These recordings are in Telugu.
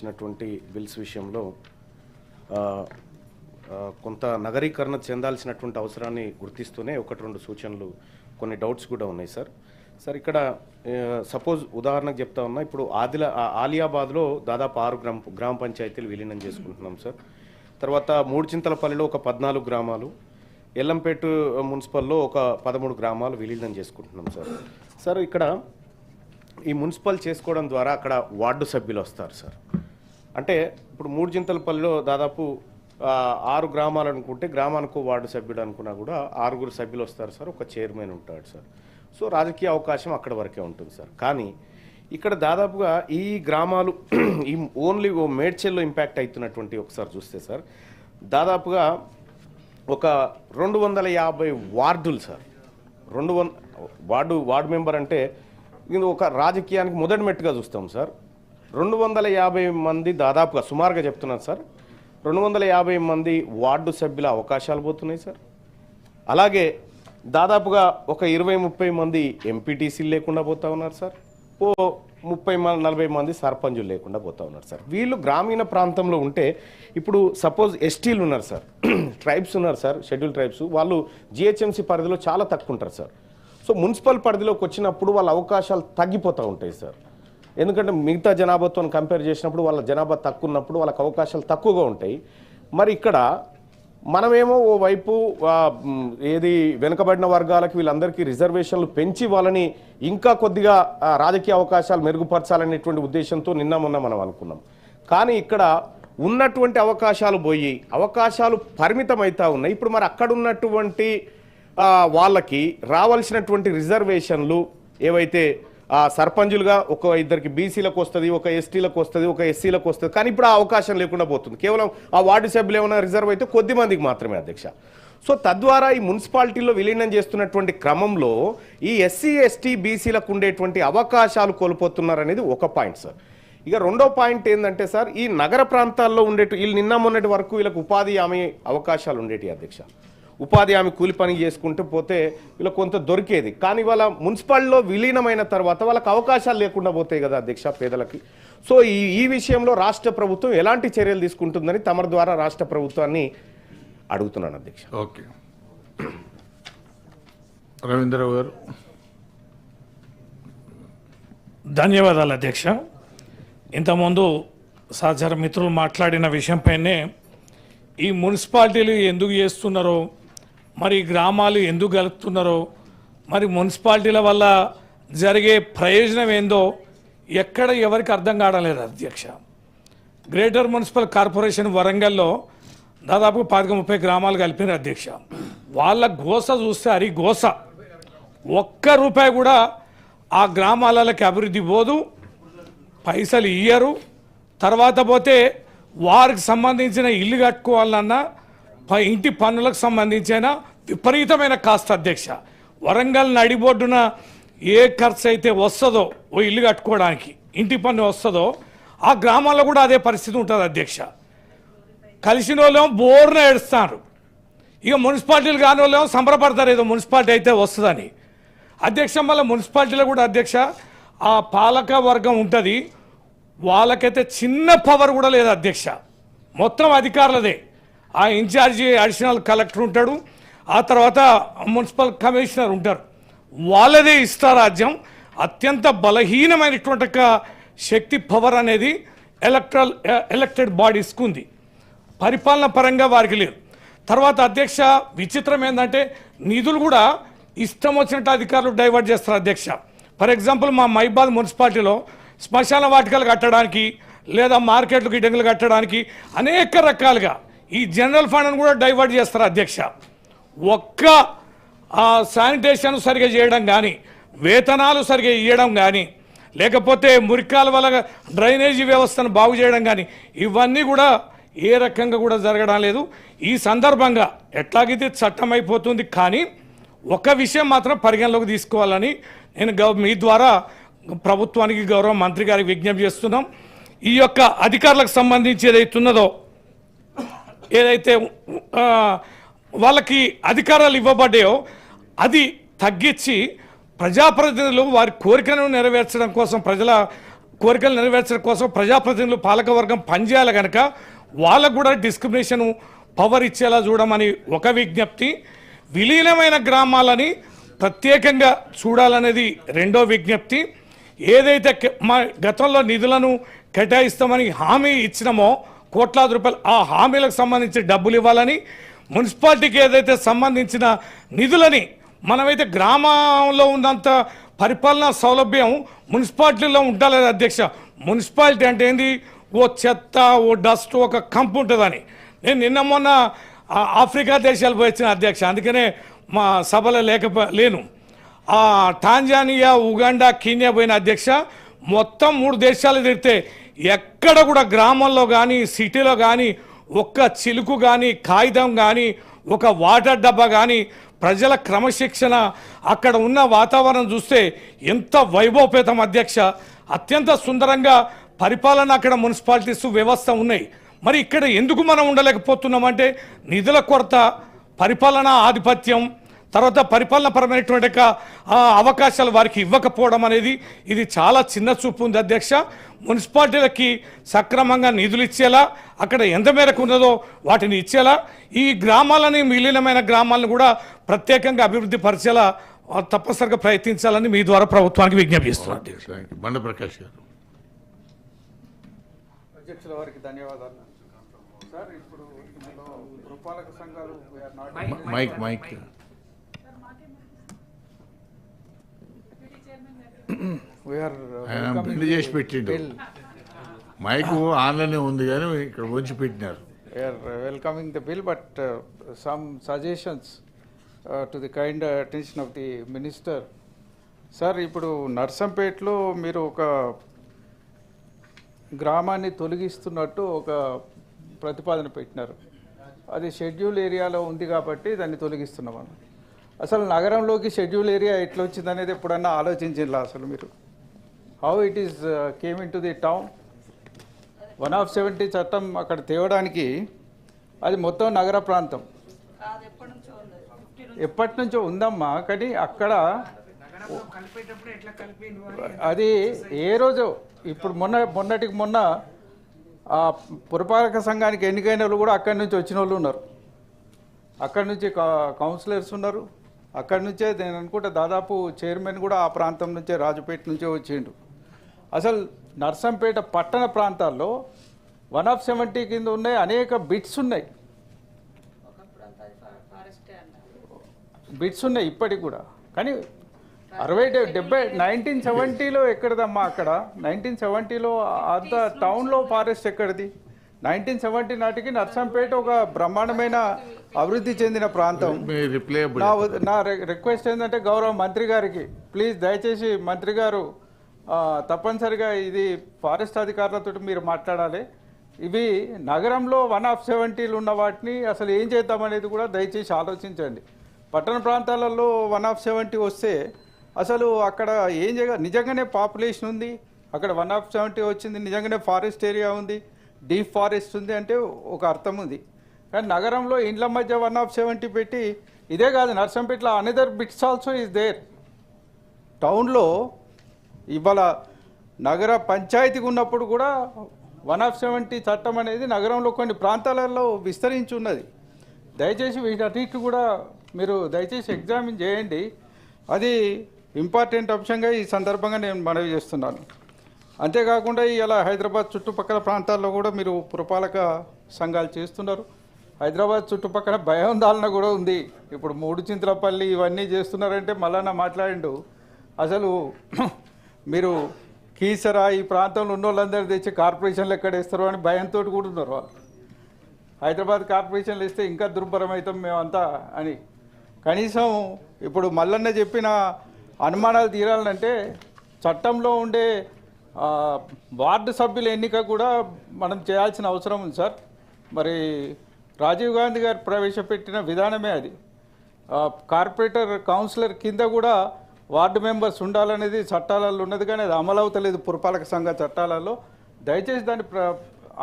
సంబంధించినటువంటి బిల్స్ విషయంలో కొంత నగరీకరణ చెందాల్సినటువంటి అవసరాన్ని గుర్తిస్తూనే ఒకటి రెండు సూచనలు కొన్ని డౌట్స్ కూడా ఉన్నాయి సార్ ఇక్కడ సపోజ్ ఉదాహరణకు చెప్తా ఉన్నా ఇప్పుడు ఆలియాబాద్లో దాదాపు 6 గ్రామ పంచాయతీలు విలీనం చేసుకుంటున్నాం సార్. తర్వాత మూడుచింతలపల్లిలో ఒక 14 గ్రామాలు, ఎల్లంపేట మున్సిపల్లో ఒక 13 గ్రామాలు విలీనం చేసుకుంటున్నాం సార్. ఇక్కడ ఈ మున్సిపల్ చేసుకోవడం ద్వారా అక్కడ వార్డు సభ్యులు వస్తారు సార్. అంటే ఇప్పుడు మూడుచింతలపల్లిలో దాదాపు 6 గ్రామాలు అనుకుంటే గ్రామానికి వార్డు సభ్యుడు అనుకున్నా కూడా 6 సభ్యులు వస్తారు సార్, ఒక చైర్మన్ ఉంటాడు సార్. సో రాజకీయ అవకాశం అక్కడ వరకే ఉంటుంది సార్. కానీ ఇక్కడ దాదాపుగా ఈ గ్రామాలు ఈ ఓన్లీ మేడ్చల్లో ఇంపాక్ట్ అవుతున్నటువంటి ఒకసారి చూస్తే సార్ దాదాపుగా ఒక 250 వార్డులు సార్. 200 వార్డు మెంబర్ అంటే ఇది ఒక రాజకీయానికి మొదటి మెట్టుగా చూస్తాం సార్. 250 మంది దాదాపుగా సుమారుగా చెప్తున్నాను సార్, 250 మంది వార్డు సభ్యుల అవకాశాలు పోతున్నాయి సార్. అలాగే దాదాపుగా ఒక 20-30 మంది ఎంపీటీసీలు లేకుండా పోతా ఉన్నారు సార్. 30-40 మంది సర్పంచులు లేకుండా పోతా ఉన్నారు సార్. వీళ్ళు గ్రామీణ ప్రాంతంలో ఉంటే ఇప్పుడు సపోజ్ ఎస్టీలు ఉన్నారు సార్, ట్రైబ్స్ ఉన్నారు సార్, షెడ్యూల్ ట్రైబ్స్, వాళ్ళు జిహెచ్ఎంసీ పరిధిలో చాలా తక్కువ ఉంటారు సార్. సో మున్సిపల్ పరిధిలోకి వచ్చినప్పుడు వాళ్ళ అవకాశాలు తగ్గిపోతూ ఉంటాయి సార్. ఎందుకంటే మిగతా జనాభాతో కంపేర్ చేసినప్పుడు వాళ్ళ జనాభా తక్కువ ఉన్నప్పుడు వాళ్ళకి అవకాశాలు తక్కువగా ఉంటాయి. మరి ఇక్కడ మనమేమో ఓ వైపు ఏది వెనుకబడిన వర్గాలకి వీళ్ళందరికీ రిజర్వేషన్లు పెంచి వాళ్ళని ఇంకా కొద్దిగా రాజకీయ అవకాశాలు మెరుగుపరచాలనేటువంటి ఉద్దేశంతో నిన్న మొన్న మనం అనుకున్నాం. కానీ ఇక్కడ ఉన్నటువంటి అవకాశాలు పోయి అవకాశాలు పరిమితమవుతా ఉన్నాయి. ఇప్పుడు మరి అక్కడ ఉన్నటువంటి వాళ్ళకి రావాల్సినటువంటి రిజర్వేషన్లు ఏవైతే సర్పంచులుగా ఒక 2 బీసీలకు వస్తుంది, ఒక ఎస్టీలకు వస్తుంది, ఒక ఎస్సీలకు వస్తుంది. కానీ ఇప్పుడు ఆ అవకాశం లేకుండా పోతుంది. కేవలం ఆ వార్డు సభ్యులు ఏమైనా రిజర్వ్ అయితే కొద్ది మందికి మాత్రమే అధ్యక్ష. సో తద్వారా ఈ మున్సిపాలిటీలో విలీనం చేస్తున్నటువంటి క్రమంలో ఈ ఎస్సీ ఎస్టీ బీసీలకు ఉండేటువంటి అవకాశాలు కోల్పోతున్నారనేది ఒక పాయింట్ సార్. ఇక రెండో పాయింట్ ఏంటంటే సార్, ఈ నగర ప్రాంతాల్లో వీళ్ళు నిన్న మొన్నటి వరకు వీళ్ళకి ఉపాధి హామీ అవకాశాలు ఉండేటి అధ్యక్ష. ఉపాధి హామీ కూలి పని చేసుకుంటూ పోతే వీళ్ళకి కొంత దొరికేది. కానీ వాళ్ళ మున్సిపాలిటీలో విలీనమైన తర్వాత వాళ్ళకి అవకాశాలు లేకుండా పోతాయి కదా అధ్యక్ష పేదలకి. సో ఈ విషయంలో రాష్ట్ర ప్రభుత్వం ఎలాంటి చర్యలు తీసుకుంటుందని తమ ద్వారా రాష్ట్ర ప్రభుత్వాన్ని అడుగుతున్నాను అధ్యక్ష. ఓకే, రవీంద్రరావు గారు. ధన్యవాదాలు అధ్యక్ష. ఇంతకుముందు సహచర మిత్రులు మాట్లాడిన విషయంపైనే ఈ మున్సిపాలిటీలు ఎందుకు చేస్తున్నారో, మరి గ్రామాలు ఎందుకు కలుపుతున్నారో, మరి మున్సిపాలిటీల వల్ల జరిగే ప్రయోజనం ఏందో ఎక్కడ ఎవరికి అర్థం కావడం అధ్యక్ష. గ్రేటర్ మున్సిపల్ కార్పొరేషన్ వరంగల్లో దాదాపు 25-30 గ్రామాలు కలిపినారు అధ్యక్ష. వాళ్ళ గోస చూస్తే అరి గోస. ₹1 కూడా ఆ గ్రామాలకి అభివృద్ధి పోదు, పైసలు ఇయ్యరు. తర్వాత పోతే వారికి సంబంధించిన ఇల్లు కట్టుకోవాలన్నా ఇంటి పన్నులకు సంబంధించిన విపరీతమైన కాస్ట్ అధ్యక్ష. వరంగల్ నడిబొడ్డున ఏ ఖర్చు అయితే వస్తుందో ఓ ఇల్లు కట్టుకోవడానికి ఇంటి పన్ను వస్తుందో ఆ గ్రామాల్లో కూడా అదే పరిస్థితి ఉంటుంది అధ్యక్ష. కలిసిన వాళ్ళేమో బోర్న ఏడుస్తారు, ఇక మున్సిపాలిటీలు కాని వాళ్ళేమో సంబరపడతారు ఏదో మున్సిపాలిటీ అయితే వస్తుందని అధ్యక్ష. మళ్ళీ మున్సిపాలిటీలో కూడా అధ్యక్ష ఆ పాలక వర్గం ఉంటుంది, వాళ్ళకైతే చిన్న పవర్ కూడా లేదు అధ్యక్ష. మొత్తం అధికారులదే. ఆ ఇన్ఛార్జి అడిషనల్ కలెక్టర్ ఉంటాడు, ఆ తర్వాత మున్సిపల్ కమిషనర్ ఉంటారు, వాళ్ళదే ఇష్టారాజ్యం. అత్యంత బలహీనమైనటువంటి శక్తి పవర్ అనేది ఎలక్టెడ్ బాడీస్కి ఉంది, పరిపాలన పరంగా వారికి లేదు. తర్వాత అధ్యక్ష విచిత్రం ఏంటంటే నిధులు కూడా ఇష్టం వచ్చినట్టు అధికారులు డైవర్ట్ చేస్తారు అధ్యక్ష. ఫర్ ఎగ్జాంపుల్ మా మైబాద్ మున్సిపాలిటీలో శ్మశాన వాటికలు కట్టడానికి లేదా మార్కెట్లు గిడ్డంగులు కట్టడానికి అనేక రకాలుగా ఈ జనరల్ ఫండ్ను కూడా డైవర్ట్ చేస్తారు అధ్యక్ష. ఒక్క శానిటేషన్ సరిగా చేయడం కానీ, వేతనాలు సరిగా ఇవ్వడం కానీ, లేకపోతే మురికాల వల్ల డ్రైనేజీ వ్యవస్థను బాగు చేయడం కానీ ఇవన్నీ కూడా ఏ రకంగా కూడా జరగడం లేదు. ఈ సందర్భంగా ఎట్లాగైతే చట్టం అయిపోతుంది, కానీ ఒక విషయం మాత్రం పరిగణలోకి తీసుకోవాలని నేను మీ ద్వారా ప్రభుత్వానికి గౌరవ మంత్రి గారికి విజ్ఞప్తి చేస్తున్నాం. ఈ యొక్క అధికారులకు సంబంధించి ఏదైతున్నదో ఏదైతే వాళ్ళకి అధికారాలు ఇవ్వబడ్డాయో అది తగ్గించి ప్రజాప్రతినిధులు వారి కోరికను నెరవేర్చడం కోసం, ప్రజల కోరికలు నెరవేర్చడం కోసం ప్రజాప్రతినిధులు పాలకవర్గం పనిచేయాలి కనుక వాళ్ళకు కూడా డిస్క్రిమినేషన్ పవర్ ఇచ్చేలా చూడమని ఒక విజ్ఞప్తి, విలీనమైన గ్రామాలని ప్రత్యేకంగా చూడాలనేది రెండో విజ్ఞప్తి. ఏదైతే మా గతంలో నిధులను కేటాయిస్తామని హామీ ఇచ్చినామో కోట్లాది రూపాయలు, ఆ హామీలకు సంబంధించి డబ్బులు ఇవ్వాలని, మున్సిపాలిటీకి ఏదైతే సంబంధించిన నిధులని మనమైతే గ్రామంలో ఉన్నంత పరిపాలనా సౌలభ్యం మున్సిపాలిటీలో ఉండాలి అధ్యక్ష. మున్సిపాలిటీ అంటే ఏంది, ఓ చెత్త ఓ డస్ట్ ఒక కంపు ఉంటుందని. నేను నిన్న మొన్న ఆఫ్రికా దేశాలు పోయి వచ్చిన అధ్యక్ష, అందుకనే మా సభలో లేను. టాంజానియా, ఉగాండా, కీన్యా పోయిన అధ్యక్ష, మొత్తం 3 దేశాలు తిరిగితే ఎక్కడ కూడా గ్రామంలో కానీ సిటీలో కానీ ఒక్క చిలుకు కానీ కాగితం కానీ ఒక వాటర్ డబ్బా కానీ ప్రజల క్రమశిక్షణ అక్కడ ఉన్న వాతావరణం చూస్తే ఎంత వైభవపేతం అధ్యక్ష. అత్యంత సుందరంగా పరిపాలన అక్కడ మున్సిపాలిటీస్ వ్యవస్థ ఉన్నాయి. మరి ఇక్కడ ఎందుకు మనం ఉండలేకపోతున్నామంటే నిధుల కొరత, పరిపాలనా ఆధిపత్యం, తర్వాత పరిపాలనపరమైనటువంటి అవకాశాలు వారికి ఇవ్వకపోవడం అనేది ఇది చాలా చిన్న చూపు ఉంది అధ్యక్ష. మున్సిపాలిటీలకి సక్రమంగా నిధులు ఇచ్చేలా, అక్కడ ఎంత మేరకు ఉన్నదో వాటిని ఇచ్చేలా, ఈ గ్రామాలని విలీనమైన గ్రామాలను కూడా ప్రత్యేకంగా అభివృద్ధి పరిచేలా తప్పనిసరిగా ప్రయత్నించాలని మీ ద్వారా ప్రభుత్వానికి విజ్ఞప్తి చేస్తున్నాను. బండ ప్రకాష్ గారు. అధ్యక్షుల వారికి ధన్యవాదాలు సార్. ఇప్పుడు ఇందులో పురపాలక సంఘాలు మైక్ ఆయన బిల్లు చేసి పెట్టిండు. మైక్ ఆన్లోనే ఉంది కానీ ఇక్కడ ఉంచి పెట్టినారు. welcoming the bill, but some suggestions to the kind attention of the minister. Sir, ఇప్పుడు నర్సంపేటలో మీరు ఒక గ్రామాన్ని తొలగిస్తున్నట్టు ఒక ప్రతిపాదన పెట్టినారు. అది షెడ్యూల్ ఏరియాలో ఉంది కాబట్టి దాన్ని తొలగిస్తున్నామని. అసలు నగరంలోకి షెడ్యూల్ ఏరియా ఎట్లా వచ్చింది అనేది ఎప్పుడన్నా ఆలోచించారా అసలు మీరు? How it is came in to the town? 170 చట్టం అక్కడ తేవడానికి అది మొత్తం నగర ప్రాంతం ఎప్పటి నుంచో ఉందమ్మా. కానీ అక్కడ అది ఏ రోజు ఇప్పుడు మొన్నటికి మొన్న ఆ పురపాలక సంఘానికి ఎన్నికైన వాళ్ళు కూడా అక్కడి నుంచి వచ్చిన వాళ్ళు ఉన్నారు, అక్కడి నుంచి కౌన్సిలర్స్ ఉన్నారు, అక్కడి నుంచే నేను అనుకుంటే దాదాపు చైర్మన్ కూడా ఆ ప్రాంతం నుంచే రాజుపేట నుంచే వచ్చిండు. అసలు నర్సంపేట పట్టణ ప్రాంతాల్లో 170 కింద ఉన్నాయి అనేక బిట్స్ ఉన్నాయి ఇప్పటికి కూడా. కానీ 1970లో ఎక్కడదమ్మా అక్కడ? 1970లో అంత టౌన్లో ఫారెస్ట్ ఎక్కడిది? 1970 నాటికి నర్సంపేట ఒక బ్రహ్మాండమైన అభివృద్ధి చెందిన ప్రాంతం. నా రిక్వెస్ట్ ఏంటంటే గౌరవ మంత్రి గారికి ప్లీజ్ దయచేసి మంత్రి గారు తప్పనిసరిగా ఇది ఫారెస్ట్ అధికారులతో మీరు మాట్లాడాలి. ఇవి నగరంలో 170లు ఉన్న వాటిని అసలు ఏం చేద్దామనేది కూడా దయచేసి ఆలోచించండి. పట్టణ ప్రాంతాలలో 170 వస్తే అసలు అక్కడ ఏం నిజంగానే పాపులేషన్ ఉంది, అక్కడ 170 వచ్చింది, నిజంగానే ఫారెస్ట్ ఏరియా ఉంది, డీప్ ఫారెస్ట్ ఉంది అంటే ఒక అర్థం ఉంది. కానీ నగరంలో ఇండ్ల మధ్య 170 పెట్టి ఇదే కాదు, నర్సంపేటలో another bits also is there. టౌన్లో ఇవాళ నగర పంచాయతీకి ఉన్నప్పుడు కూడా 170 చట్టం అనేది నగరంలో కొన్ని ప్రాంతాలలో విస్తరించి ఉన్నది. దయచేసి వీటన్నిటి కూడా మీరు దయచేసి ఎగ్జామిన్ చేయండి. అది ఇంపార్టెంట్ అంశంగా ఈ సందర్భంగా నేను మనవి చేస్తున్నాను. అంతేకాకుండా ఇలా హైదరాబాద్ చుట్టుపక్కల ప్రాంతాల్లో కూడా మీరు పురపాలక సంఘాలు చేస్తున్నారు. హైదరాబాద్ చుట్టుపక్కల భయాందోళన కూడా ఉంది. ఇప్పుడు 3 చింతలపల్లి ఇవన్నీ చేస్తున్నారంటే మళ్ళా మాట్లాడిండు. అసలు మీరు కీసరా ఈ ప్రాంతంలో ఉన్న వాళ్ళందరూ తెచ్చి కార్పొరేషన్లు ఎక్కడేస్తారు అని భయంతో కూడా ఉన్నారు వాళ్ళు. హైదరాబాద్ కార్పొరేషన్లు ఇస్తే ఇంకా దుర్భరం అవుతాం మేమంతా అని. కనీసం ఇప్పుడు మల్లన్న చెప్పిన అనుమానాలు తీరాలంటే చట్టంలో ఉండే వార్డు సభ్యుల ఎన్నిక కూడా మనం చేయాల్సిన అవసరం ఉంది సార్. మరి రాజీవ్ గాంధీ గారు ప్రవేశపెట్టిన విధానమే అది. కార్పొరేటర్ కౌన్సిలర్ కింద కూడా వార్డు మెంబర్స్ ఉండాలనేది చట్టాలలో ఉన్నది, కానీ అది అమలు అవుతలేదు పురపాలక సంఘ చట్టాలలో. దయచేసి దాన్ని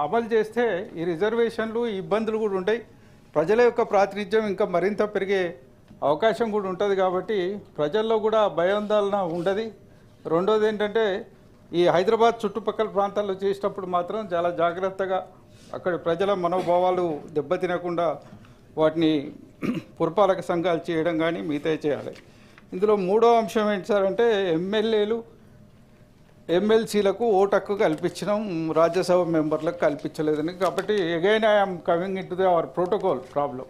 అమలు చేస్తే ఈ రిజర్వేషన్లు ఈ ఇబ్బందులు కూడా ఉంటాయి, ప్రజల యొక్క ప్రాతినిధ్యం ఇంకా మరింత పెరిగే అవకాశం కూడా ఉంటుంది. కాబట్టి ప్రజల్లో కూడా భయాందోళన ఉండదు. రెండోది ఏంటంటే ఈ హైదరాబాద్ చుట్టుపక్కల ప్రాంతాల్లో చేసేటప్పుడు మాత్రం చాలా జాగ్రత్తగా అక్కడ ప్రజల మనోభావాలు దెబ్బతినకుండా వాటిని పురపాలక సంఘాలు చేయడం కానీ మిగతా చేయాలి. ఇందులో మూడో అంశం ఏంటి సార్ అంటే ఎమ్మెల్సీలకు ఓటు హక్కు కల్పించడం, రాజ్యసభ మెంబర్లకు కల్పించలేదని. కాబట్టి again I'm coming in to our protocol problem.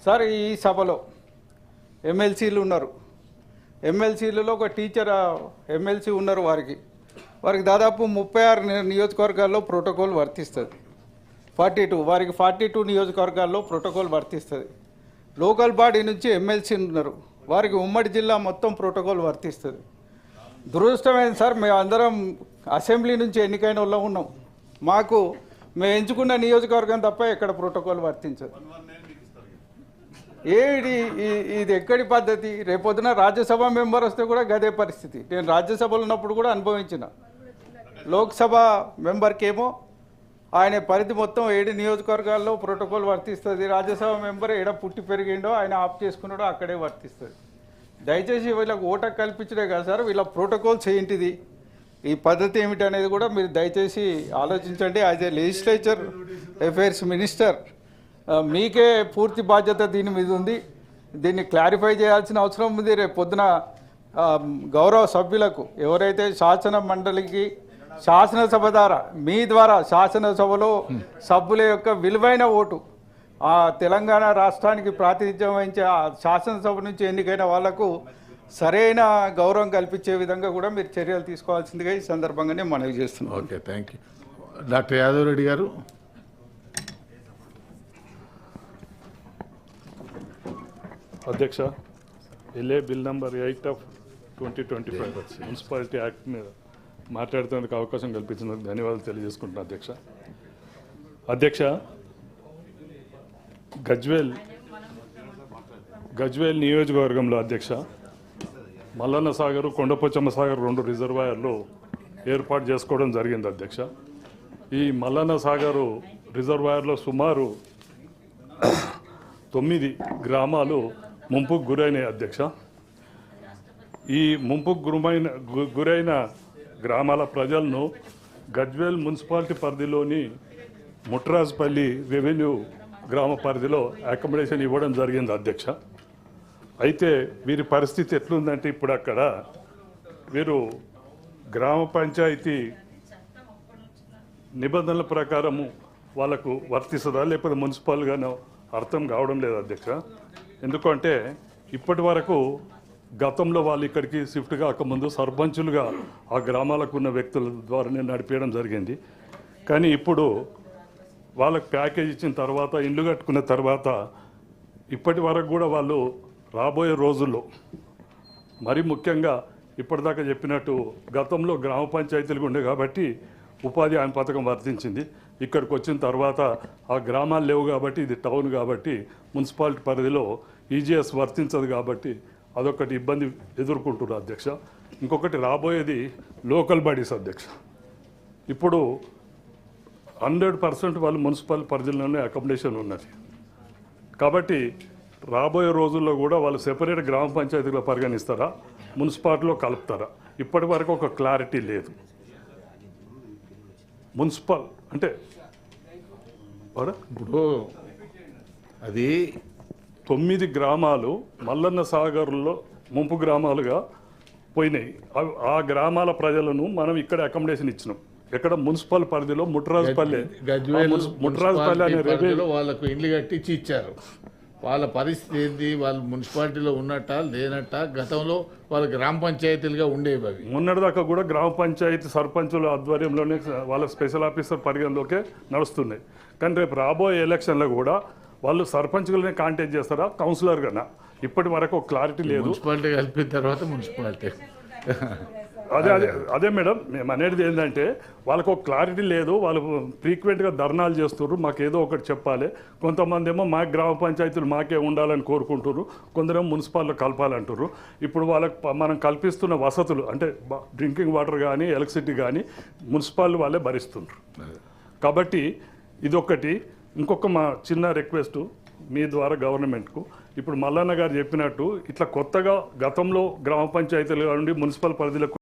Sir ఈ సభలో ఎమ్మెల్సీలు ఉన్నారు, ఎమ్మెల్సీలలో ఒక టీచర్ ఎమ్మెల్సీ ఉన్నారు, వారికి దాదాపు 36 నియోజకవర్గాల్లో ప్రోటోకాల్ వర్తిస్తుంది. 42 వారికి 42 నియోజకవర్గాల్లో ప్రోటోకాల్ వర్తిస్తుంది. లోకల్ బాడీ నుంచి ఎమ్మెల్సీ ఉన్నారు, వారికి ఉమ్మడి జిల్లా మొత్తం ప్రోటోకాల్ వర్తిస్తుంది. దురదృష్టమైంది సార్, మేము అందరం అసెంబ్లీ నుంచి ఎన్నికైన వాళ్ళం ఉన్నాం, మేము ఎంచుకున్న నియోజకవర్గం తప్ప ఎక్కడ ప్రోటోకాల్ వర్తించదు. ఇది ఎక్కడి పద్ధతి? రేపొద్దున రాజ్యసభ మెంబర్ వస్తే కూడా గదే పరిస్థితి. నేను రాజ్యసభలో ఉన్నప్పుడు కూడా అనుభవించిన. లోక్సభ మెంబర్కేమో ఆయన పరిధి మొత్తం 7 నియోజకవర్గాల్లో ప్రోటోకాల్ వర్తిస్తుంది. రాజ్యసభ మెంబర్ ఏడ పుట్టి పెరిగిండో ఆయన ఆఫ్ చేసుకున్నాడో అక్కడే వర్తిస్తుంది. దయచేసి వీళ్ళకి ఓటకు కల్పించడే కదా సార్, వీళ్ళ ప్రోటోకాల్స్ ఏంటిది, ఈ పద్ధతి ఏమిటి అనేది కూడా మీరు దయచేసి ఆలోచించండి. As a legislature affairs minister మీకే పూర్తి బాధ్యత దీని మీద ఉంది. దీన్ని క్లారిఫై చేయాల్సిన అవసరం ఉంది. రేపు పొద్దున గౌరవ సభ్యులకు ఎవరైతే శాసన మండలికి శాసనసభ మీ ద్వారా శాసనసభలో సభ్యుల యొక్క విలువైన ఓటు ఆ తెలంగాణ రాష్ట్రానికి ప్రాతినిధ్యం వహించే ఆ శాసనసభ నుంచి ఎన్నికైన వాళ్లకు సరైన గౌరవం కల్పించే విధంగా కూడా మీరు చర్యలు తీసుకోవాల్సిందిగా ఈ సందర్భంగానే మనవి చేస్తున్నాం. Okay, thank you. Doctor Yadav Reddy గారు. అధ్యక్ష, LA bill number 8 of 2025 municipality act మీద మాట్లాడుతున్నందుకు అవకాశం కల్పించినందుకు ధన్యవాదాలు తెలియజేసుకుంటున్నాను అధ్యక్ష. గజ్వేల్ నియోజకవర్గంలో అధ్యక్ష మల్లన్న సాగర్, కొండపోచమ్మ సాగర్ 2 రిజర్వాయర్లు ఏర్పాటు చేసుకోవడం జరిగింది అధ్యక్ష. ఈ మల్లన్న సాగరు రిజర్వాయర్లో సుమారు 9 గ్రామాలు ముంపుకు గురైనాయి అధ్యక్ష. ఈ ముంపుకు గురైన గ్రామాల ప్రజలను గజ్వేల్ మున్సిపాలిటీ పరిధిలోని ముట్రాజ్పల్లి రెవెన్యూ గ్రామ పరిధిలో అకామిడేషన్ ఇవ్వడం జరిగింది అధ్యక్ష. అయితే వీరి పరిస్థితి ఎట్లుందంటే ఇప్పుడు అక్కడ వీరు గ్రామ పంచాయతీ నిబంధనల ప్రకారము వాళ్ళకు వర్తిస్తుందా లేకపోతే మున్సిపల్గానో అర్థం కావడం లేదు అధ్యక్ష. ఎందుకంటే ఇప్పటి వరకు గతంలో వాళ్ళు ఇక్కడికి షిఫ్ట్ కాకముందు సర్పంచులుగా ఆ గ్రామాలకు ఉన్న వ్యక్తుల ద్వారానే నడిపేయడం జరిగింది. కానీ ఇప్పుడు వాళ్ళకి ప్యాకేజ్ ఇచ్చిన తర్వాత, ఇండ్లు కట్టుకున్న తర్వాత ఇప్పటి వరకు కూడా వాళ్ళు రాబోయే రోజుల్లో మరీ ముఖ్యంగా ఇప్పటిదాకా చెప్పినట్టు గతంలో గ్రామ పంచాయతీలు ఉండే కాబట్టి ఉపాధి హామీ పథకం వర్తించింది. ఇక్కడికి వచ్చిన తర్వాత ఆ గ్రామాలు లేవు కాబట్టి, ఇది టౌన్ కాబట్టి మున్సిపాలిటీ పరిధిలో ఈజీఎస్ వర్తించదు కాబట్టి అదొకటి ఇబ్బంది ఎదుర్కొంటున్నారు అధ్యక్ష. ఇంకొకటి రాబోయేది లోకల్ బాడీస్ అధ్యక్ష. ఇప్పుడు 100% వాళ్ళు మున్సిపల్ పరిధిలోనే అకామిడేషన్ ఉన్నది కాబట్టి రాబోయే రోజుల్లో కూడా వాళ్ళు సెపరేట్ గ్రామ పంచాయతీలో పరిగణిస్తారా, మున్సిపాలిటీలో కలుపుతారా, ఇప్పటి వరకు ఒక క్లారిటీ లేదు. మున్సిపల్ అంటే ఇప్పుడు అది 9 గ్రామాలు మల్లన్న సాగర్లో ముంపు గ్రామాలుగా పోయినాయి. ఆ గ్రామాల ప్రజలను మనం ఇక్కడ అకామిడేషన్ ఇచ్చినాం. ఎక్కడ మున్సిపల్ పరిధిలో ముట్రాజ్పల్లి అనే రెవెన్యూ వాళ్ళకు ఇండ్లు కట్టించి ఇచ్చారు. వాళ్ళ పరిస్థితి ఏంటి? వాళ్ళు మున్సిపాలిటీలో ఉన్నట్ట లేనట్ట? గతంలో వాళ్ళ గ్రామ పంచాయతీలుగా ఉండేవి అవి. మొన్నటిదాకా కూడా గ్రామ పంచాయతీ సర్పంచుల ఆధ్వర్యంలోనే వాళ్ళ స్పెషల్ ఆఫీసర్ పరిగణలోకే నడుస్తున్నాయి. కానీ రేపు రాబోయే ఎలక్షన్లో కూడా వాళ్ళు సర్పంచ్గానే కాంటాక్ట్ చేస్తారా, కౌన్సిలర్గానా? ఇప్పటి వరకు క్లారిటీ లేదు. మున్సిపాలిటీ కలిపిన తర్వాత మున్సిపాలిటీ అదే మేడం, మేము అనేది ఏంటంటే వాళ్ళకు ఒక క్లారిటీ లేదు. వాళ్ళు ఫ్రీక్వెంట్గా ధర్నాలు చేస్తున్నారు, మాకు ఏదో ఒకటి చెప్పాలి. కొంతమంది ఏమో మా గ్రామ పంచాయతీలు మాకే ఉండాలని కోరుకుంటున్నారు, కొందరేమో మున్సిపాలిటీలో కలపాలంటారు. ఇప్పుడు వాళ్ళకి మనం కల్పిస్తున్న వసతులు అంటే డ్రింకింగ్ వాటర్ కానీ ఎలక్ట్రిసిటీ కానీ మున్సిపాలిటీ వాళ్ళే భరిస్తున్నారు. కాబట్టి ఇదొకటి. ఇంకొక మా చిన్న రిక్వెస్ట్ మీ ద్వారా గవర్నమెంట్కు, ఇప్పుడు మల్లన్న గారు చెప్పినట్టు ఇట్లా కొత్తగా గతంలో గ్రామ పంచాయతీలు నుండి మున్సిపల్ పరిధిలకు